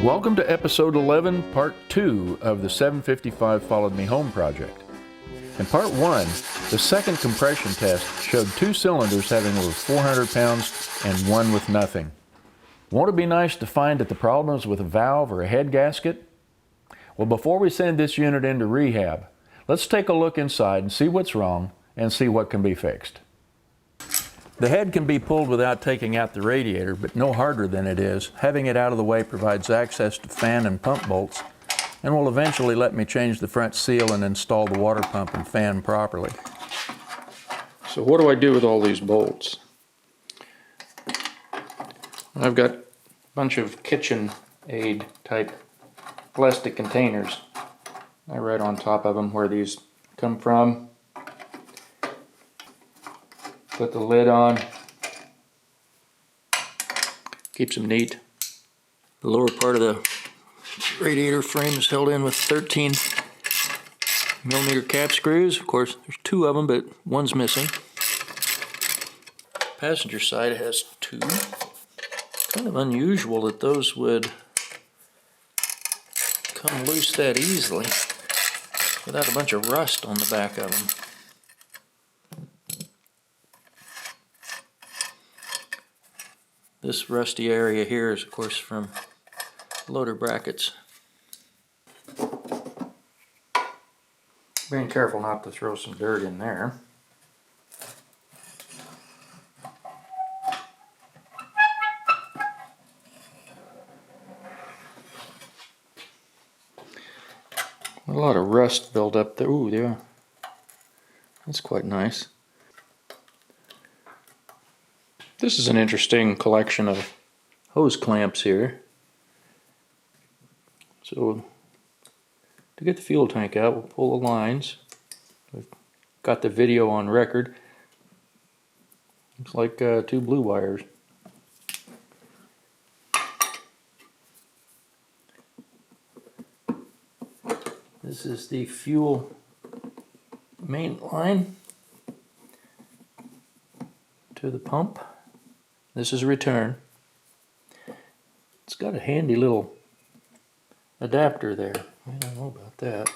Welcome to episode 11, part 2 of the 755 Followed Me Home project. In part 1, the second compression test showed 2 cylinders having over 400 pounds and one with nothing. Won't it be nice to find that the problem is with a valve or a head gasket? Well, before we send this unit into rehab, let's take a look inside and see what's wrong and see what can be fixed. The head can be pulled without taking out the radiator, but no harder than it is. Having it out of the way provides access to fan and pump bolts and will eventually let me change the front seal and install the water pump and fan properly. So what do I do with all these bolts? I've got a bunch of kitchen aid type plastic containers. I write on top of them where these come from. Put the lid on. Keeps them neat. The lower part of the radiator frame is held in with 13mm cap screws. Of course, there's 2 of them, but one's missing. Passenger side has 2. Kind of unusual that those would come loose that easily without a bunch of rust on the back of them. This rusty area here is, of course, from loader brackets. Being careful not to throw some dirt in there. A lot of rust built up there. Ooh, yeah. That's quite nice. This is an interesting collection of hose clamps here. So to get the fuel tank out, we'll pull the lines. I've got the video on record. Looks like 2 blue wires. This is the fuel main line to the pump. This is return. It's got a handy little adapter there. I don't know about that.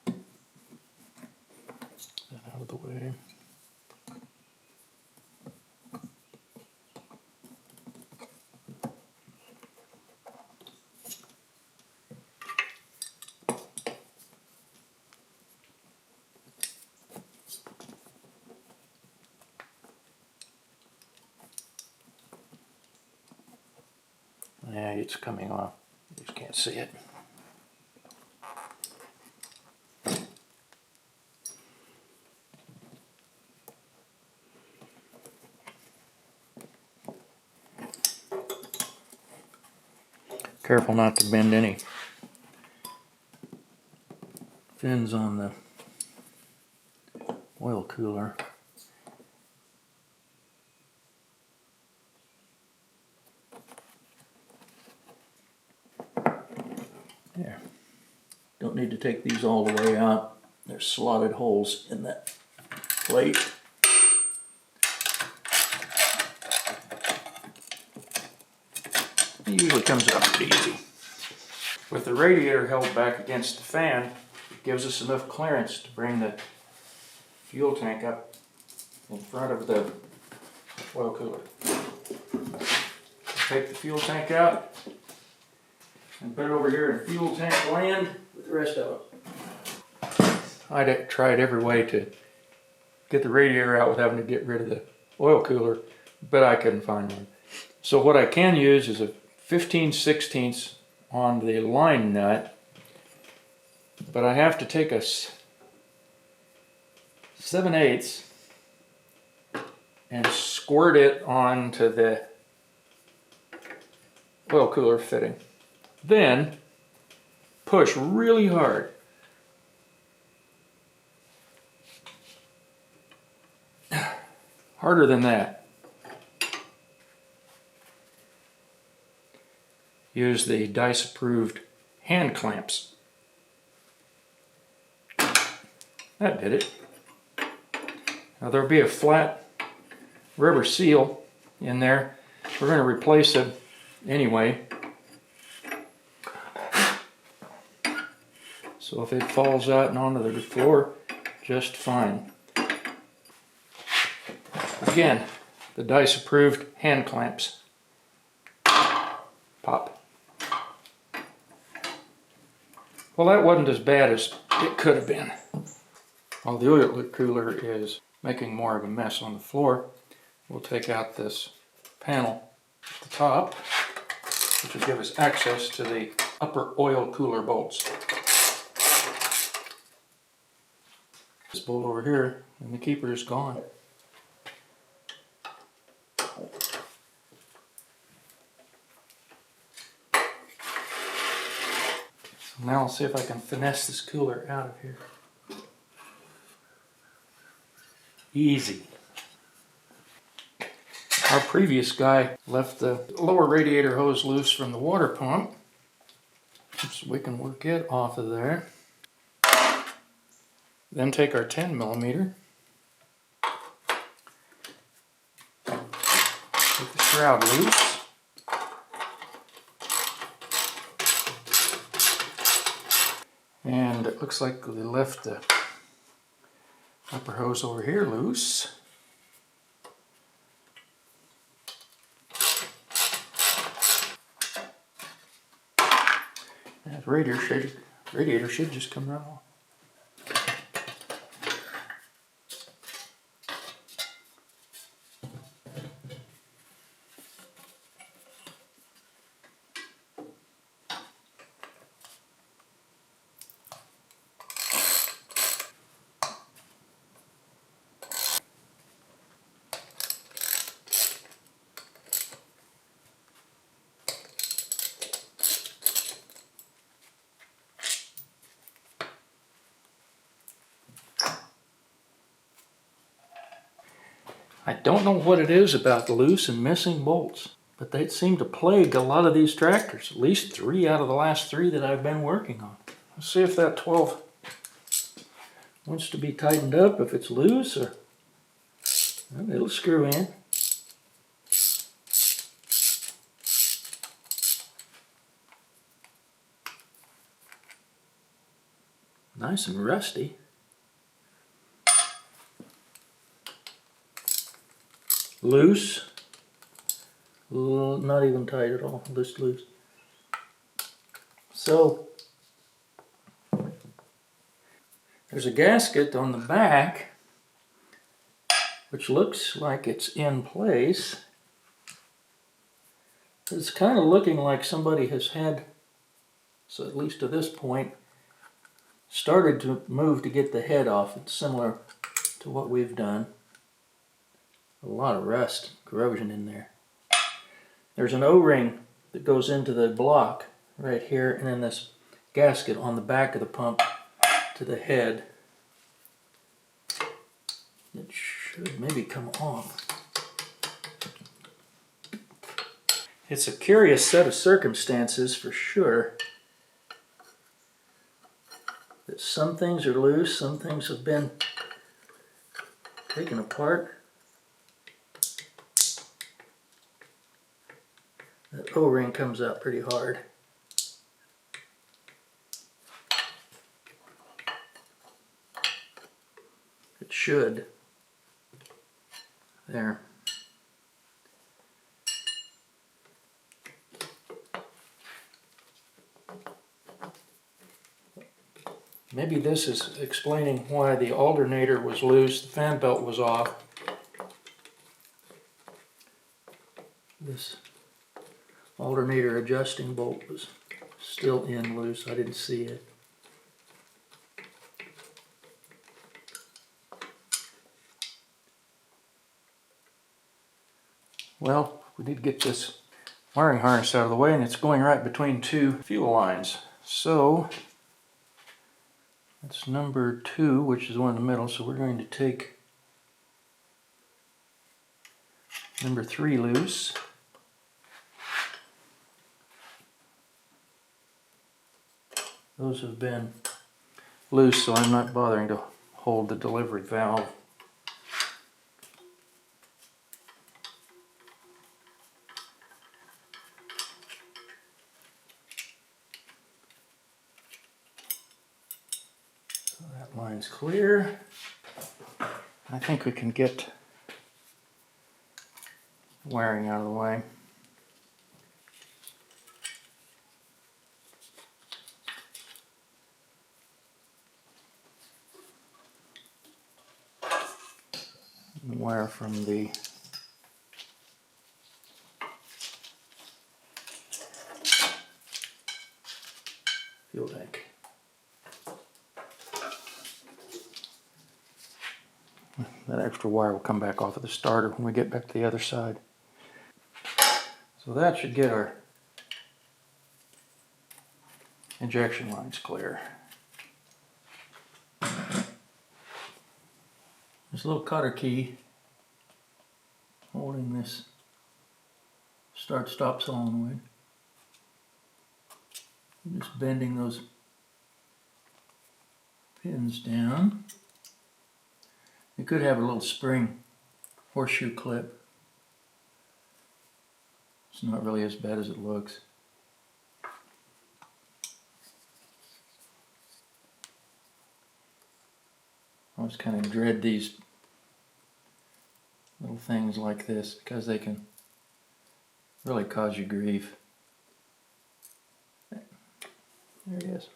Get that out of the way. Yeah, it's coming off. You just can't see it. Careful not to bend any fins on the oil cooler. There. Don't need to take these all the way out. There's slotted holes in that plate. It usually comes out pretty easy. With the radiator held back against the fan, it gives us enough clearance to bring the fuel tank up in front of the oil cooler. Take the fuel tank out and put it over here in fuel tank land with the rest of it. I tried every way to get the radiator out without having to get rid of the oil cooler, but I couldn't find one. So what I can use is a 15/16 on the line nut, but I have to take a 7/8 and squirt it onto the oil cooler fitting. Then push really hard. Harder than that. Use the DICE approved hand clamps. That did it. Now there'll be a flat rubber seal in there. We're going to replace it anyway. So if it falls out and onto the floor, just fine. Again, the Dice approved hand clamps. Pop. Well, that wasn't as bad as it could have been. While the oil cooler is making more of a mess on the floor, we'll take out this panel at the top, which will give us access to the upper oil cooler bolts. This bolt over here, and the keeper is gone. So now I'll see if I can finesse this cooler out of here. Easy. Our previous guy left the lower radiator hose loose from the water pump, so we can work it off of there. Then take our 10mm, take the shroud loose, and it looks like we left the upper hose over here loose. That radiator should just come right off. I don't know what it is about loose and missing bolts, but they seem to plague a lot of these tractors, at least 3 out of the last 3 that I've been working on. Let's see if that 12 wants to be tightened up, if it's loose, or well, it'll screw in. Nice and rusty. Loose. Not even tight at all, just loose. So, there's a gasket on the back which looks like it's in place. It's kind of looking like somebody has had, so at least to this point, started to move to get the head off. It's similar to what we've done. A lot of rust, corrosion in there. There's an O-ring that goes into the block right here, and then this gasket on the back of the pump to the head. It should maybe come off. It's a curious set of circumstances for sure. That some things are loose, some things have been taken apart. That O-ring comes out pretty hard. It should. There. Maybe this is explaining why the alternator was loose, the fan belt was off. This alternator adjusting bolt was still in loose. I didn't see it. Well, we need to get this wiring harness out of the way, and it's going right between 2 fuel lines. So that's number 2, which is the one in the middle. So we're going to take number 3 loose. Those have been loose, so I'm not bothering to hold the delivery valve. line's clear. I think we can get wiring out of the way. And wire from the fuel tank. That extra wire will come back off of the starter when we get back to the other side. So that should get our injection lines clear. This little cutter key holding this start-stop solenoid. Just bending those pins down. You could have a little spring horseshoe clip. It's not really as bad as it looks. I always kind of dread these little things like this because they can really cause you grief. There it is.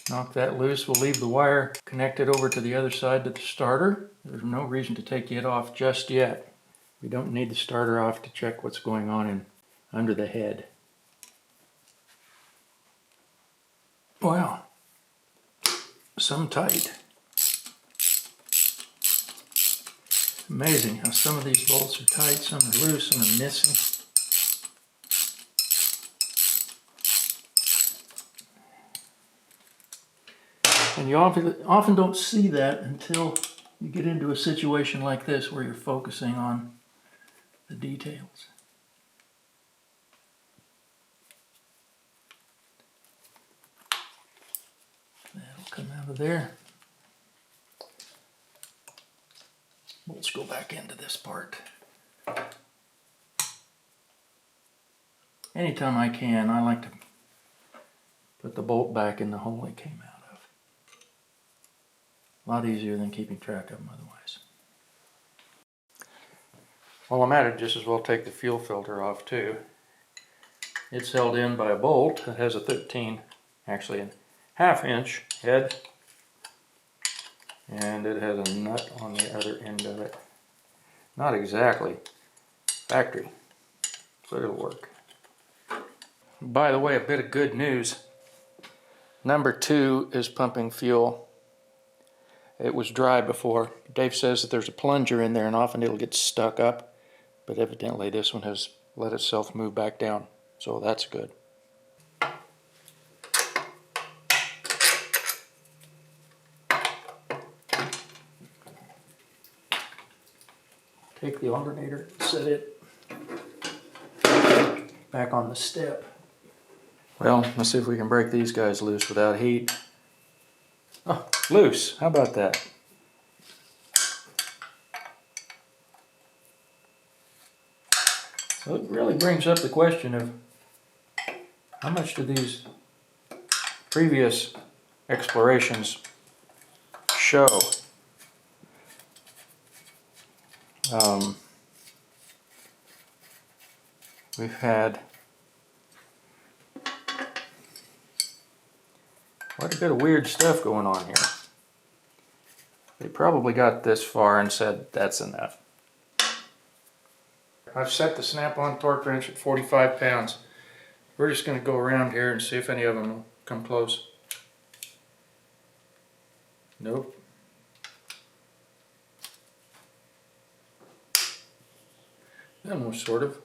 Knock that loose. We'll leave the wire connected over to the other side to the starter. There's no reason to take it off just yet. We don't need the starter off to check what's going on under the head. Wow. Some tight. Amazing how some of these bolts are tight, some are loose, some are missing. And you often don't see that until you get into a situation like this where you're focusing on the details. That'll come out of there. Bolts go back into this part. Anytime I can, I like to put the bolt back in the hole it came out of. A lot easier than keeping track of them otherwise. While I'm at it, just as well take the fuel filter off too. It's held in by a bolt that has a 1/2 inch head, and it has a nut on the other end of it. Not exactly factory, but it'll work. By the way, a bit of good news. Number 2 is pumping fuel. It was dry before. Dave says that there's a plunger in there and often it'll get stuck up, but evidently this one has let itself move back down, so that's good. Take the alternator, set it back on the step. Well, let's see if we can break these guys loose without heat. Oh, loose. How about that? So it really brings up the question of how much do these previous explorations show? We've had quite a bit of weird stuff going on here. They probably got this far and said that's enough. I've set the snap-on torque wrench at 45 pounds. We're just going to go around here and see if any of them will come close. Nope. Almost sort of.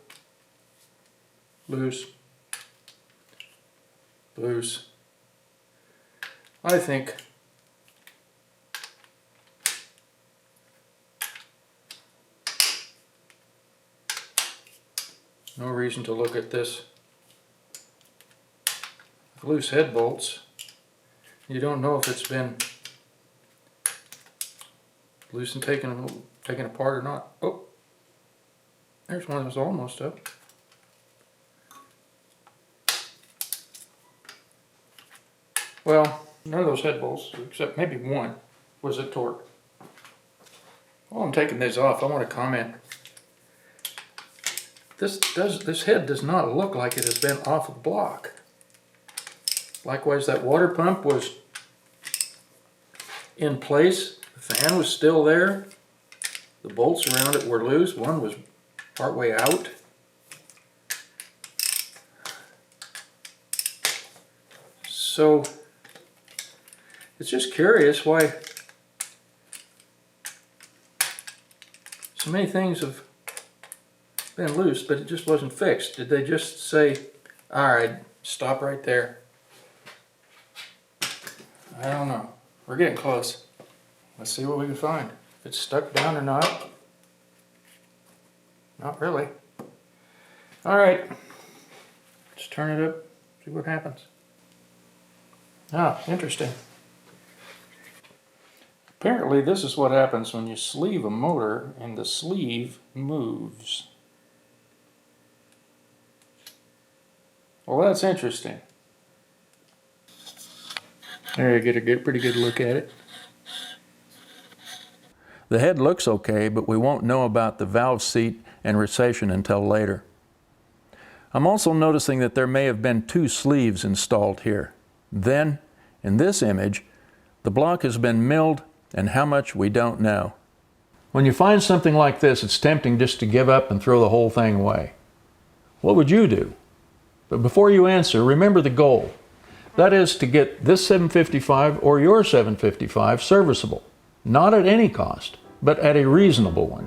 Loose. Loose. I think no reason to look at this. Loose head bolts. You don't know if it's been loose and taken apart or not. Oh, there's one that's almost up. Well, none of those head bolts, except maybe one, was at torque. While I'm taking these off, I want to comment. This head does not look like it has been off the block. Likewise, that water pump was in place. The fan was still there. The bolts around it were loose. One was partway out. So it's just curious why so many things have been loose, but it just wasn't fixed. Did they just say, all right, stop right there? I don't know. We're getting close. Let's see what we can find. If it's stuck down or not. Not really. All right. Let's turn it up, see what happens. Ah, interesting. Apparently this is what happens when you sleeve a motor and the sleeve moves. Well, that's interesting. There, you get a pretty good look at it. The head looks okay, but we won't know about the valve seat and recession until later. I'm also noticing that there may have been two sleeves installed here. Then, in this image, the block has been milled, and how much we don't know. When you find something like this, it's tempting just to give up and throw the whole thing away. What would you do? But before you answer, remember the goal. That is to get this 755 or your 755 serviceable. Not at any cost, but at a reasonable one.